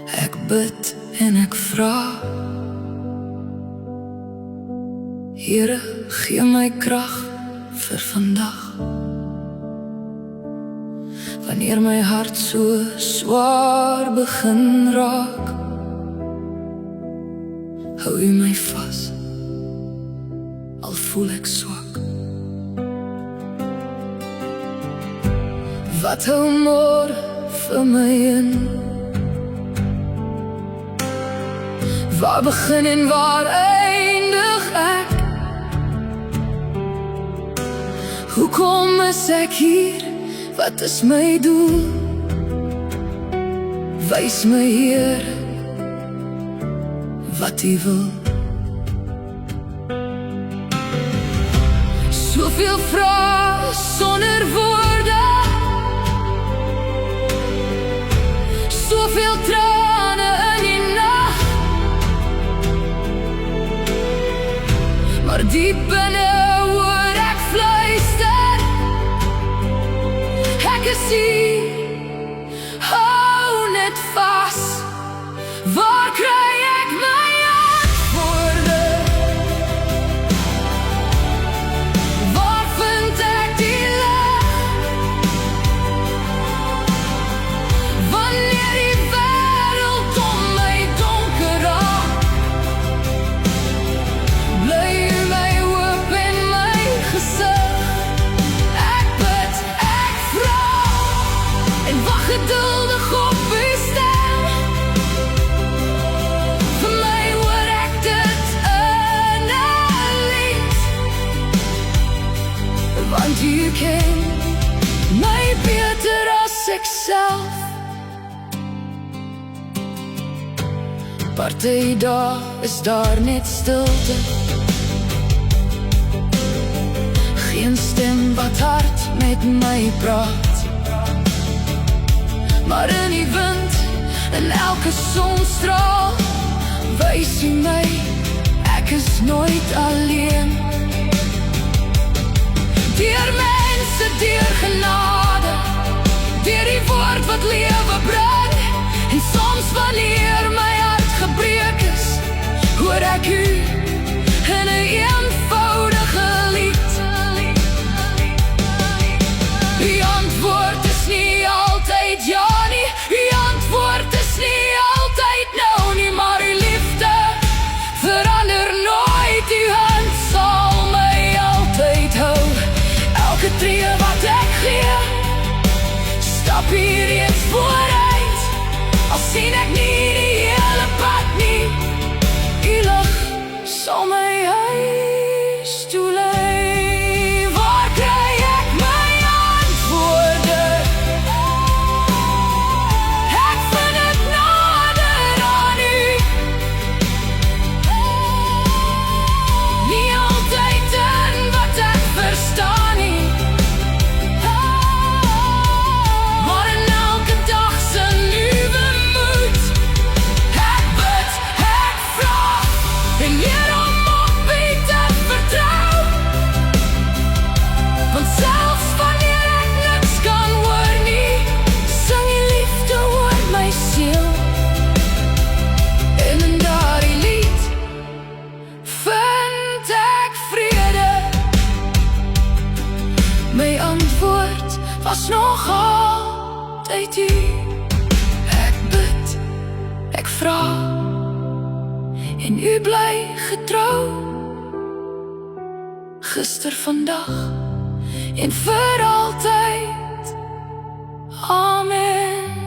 Ek bid en ek vra, Here, gee my krag vir vandag. Wanneer my hart so swaar begin raak, hou U my vas, al voel ek swak. Wat hou môre vir my in? Waar begin en waar eindig ek? Hoekom is ek hier? Wat is my doel? Wys my, Heer, wat U wil. Soveel vrae sonder woorde, soveel trane in die nag, maar diep binne hoor ek fluister, ek is hier, hou net vas. Waar kry ek my antwoorde? Waar vind ek die lig? Wanneer die wêreld om my donker raak, bly U my hoop en my gesig. Ek bid, ek vra en wag geduldig op U stem. Vir my hoor ek dit in 'n lied, want U ken my beter as ek self. Party dae is daar net stilte, geen stem wat hard met my praat, maar in die wind, in elke sonstraal, wys U my, ek is nooit alleen. Deur mense, deur genade, deur die woord wat lewe bring, en soms wanneer my hart gebreek is, hoor ek U in 'n eenvoudige lied. U antwoord is nie altyd ja nie, U antwoord is nie altyd nou nie, maar U liefde verander nooit, U hand sal my altyd hou. Elke tree wat ek gee, stap hier eens vooruit, al sien ek nie die hele pad nie, U lig sal my huis toe lei. Waar kry ek my antwoorde? Ek vind dit nader aan U, nie altyd in wat ek verstaan nie, maar in elke dag se nuwe moed. Ek bid, ek vra en leer om op U te vertrou, want selfs wanneer ek niks kan hoor nie, sing U liefde oor my siel. En in daardie lied vind ek vrede. My antwoord was nog altyd U. Ek bid, ek vra en U bly getrou, gister, vandag en vir altyd. Amen.